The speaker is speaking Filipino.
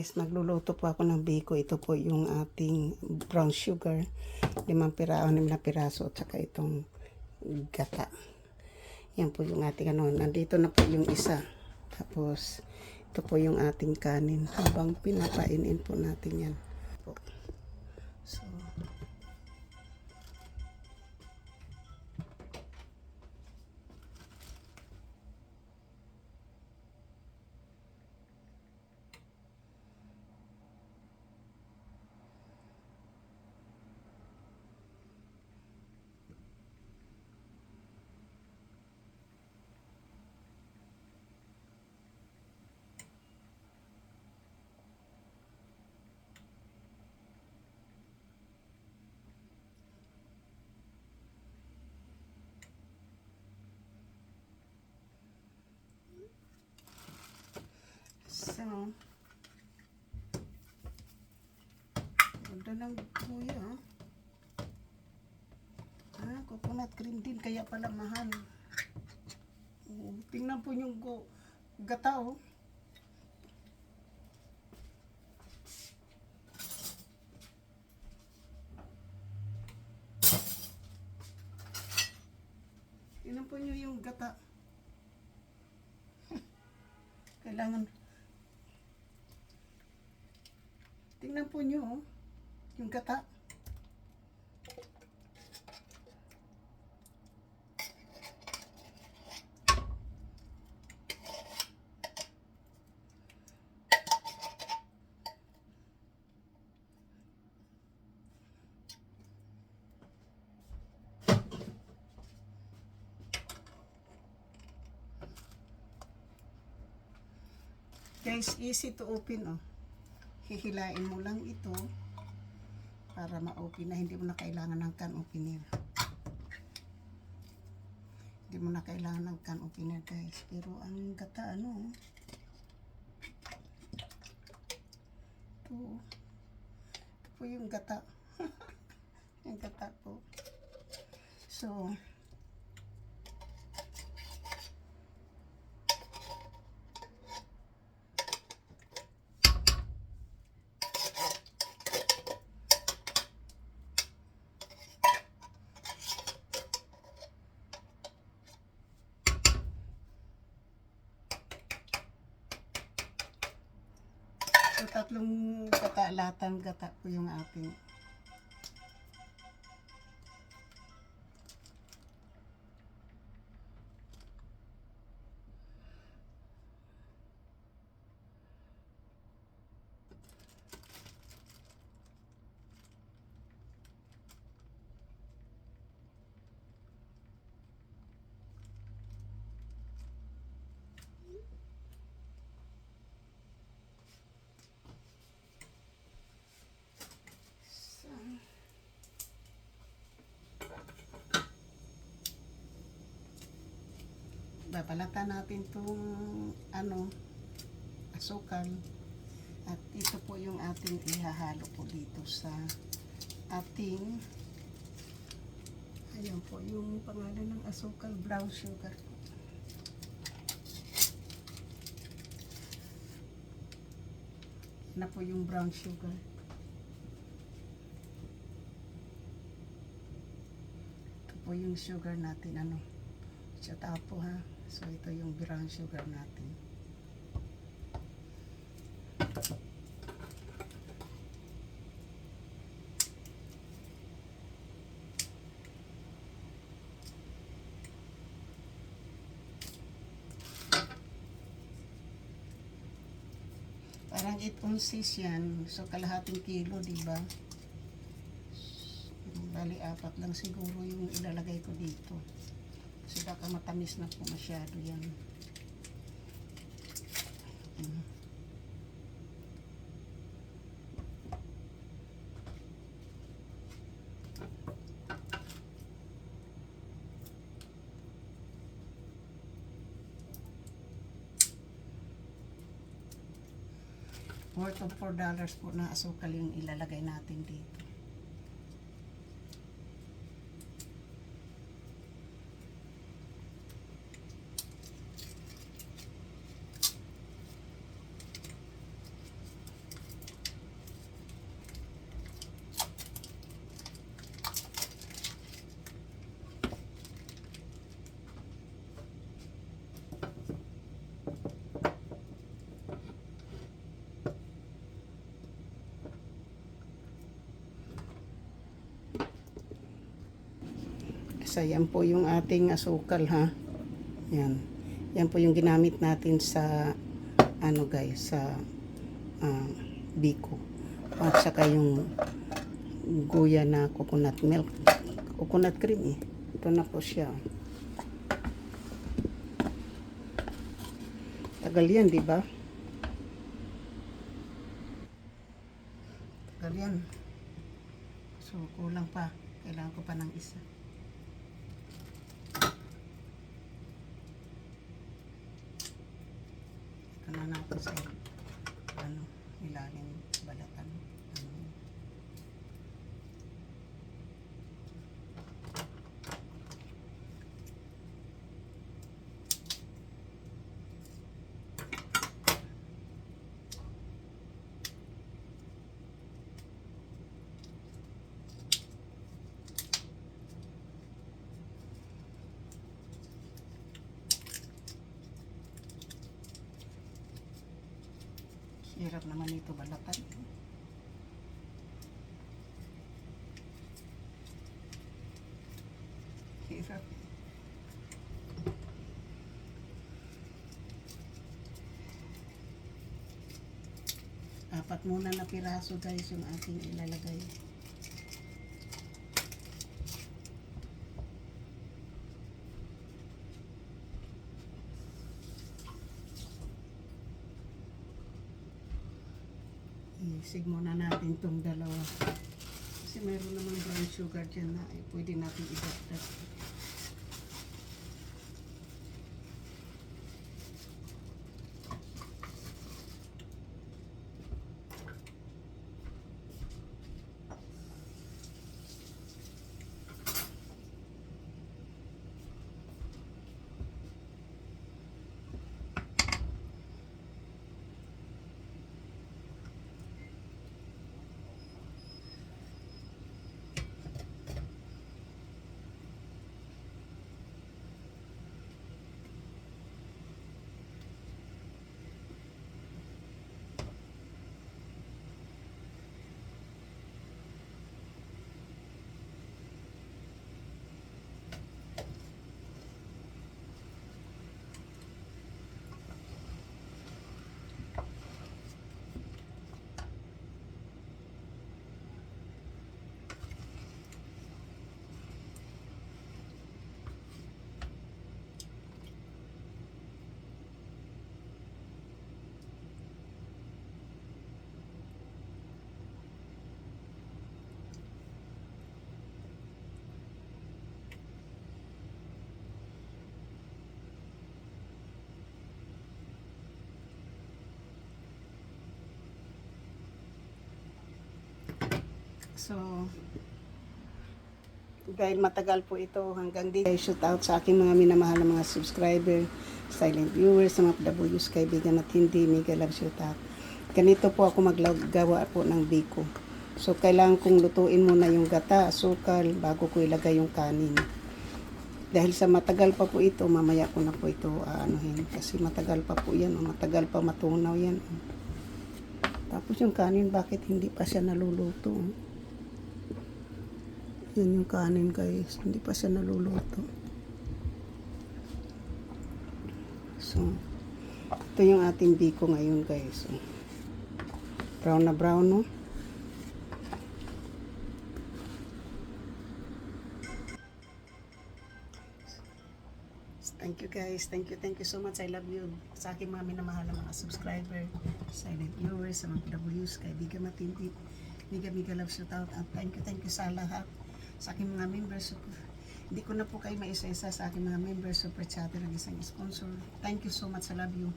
Guys, magluluto po ako ng biko. Ito po yung ating brown sugar. 5 piraso at saka itong gata. Yan po yung ating ano. Nandito na po yung isa. Tapos, ito po yung ating kanin. Habang pinapainin po natin yan. So, ganda ng kuya. Coconut cream din, kaya pala mahal. Tingnan po yung gata, oh. Tingnan po nyo yung gata. Kailangan. Tingnan po nyo, oh, yung gata. Guys, easy to open, oh. Hihilain mo lang ito para ma-open na. Hindi mo na kailangan ng can opener. Hindi mo na kailangan ng can opener, guys. Pero ang gata, ano, ito po yung gata. Yung gata po. So, tatlong gata, latang gata po yung ating. Babalatan natin itong ano, asukal. At ito po yung ating ihahalo po dito sa ating, ayan po yung pangalan ng asukal, brown sugar. Na po yung brown sugar. Ito po yung sugar natin, ano, sa tapo, ha. So, ito yung brown sugar natin. Parang 8 ounces yan. So, kalahating kilo, diba? Bali, 4 lang siguro yung ilalagay ko dito. So, baka matamis na po masyado yan. Worth of $4 po na asukal yung ilalagay natin dito. isa. Yan po yung ating asukal ha. Yan. Yan po yung ginamit natin sa ano guys, sa biko. At saka yung guya na coconut milk. Coconut cream eh. Ito na po siya. Tagal yan, di ba? Tagal yan. So, kulang pa. Kailangan ko pa ng isa. Ito na natin sa ano, ilalim balatan. Hirap naman ito balatan. Hirap. Apat muna na piraso guys yung ating ilalagay. Isig muna natin itong dalawa. Kasi mayroon naman brown sugar dyan na pwede natin idagdag. So, dahil matagal po ito hanggang dito, shout out sa aking mga minamahal na mga subscriber, silent viewers, sa mga W's, kaibigan at hindi, mega love shout out. Ganito po ako maggawa po ng biko. So, kailangan kong lutuin muna yung gata, asukal, bago ko ilagay yung kanin. Dahil sa matagal pa po ito, mamaya ko na po ito aanuhin. Kasi matagal pa po yan, matagal pa matunaw yan. Tapos yung kanin, bakit hindi pa siya naluluto? Yan yung kanin guys, hindi pa siya naluluto. So, ito yung ating biko ngayon guys. Brown na brown, no? Thank you guys, thank you so much. I love you. Sa aking mga minamahal na mga subscriber, silent viewers, sa mga W's, kaibigan matindi, miga love shout out. At thank you sa lahat. Sa aking mga members, hindi ko na po kayo maisa-isa sa aking mga members, super chatter, ang isang sponsor. Thank you so much, I love you.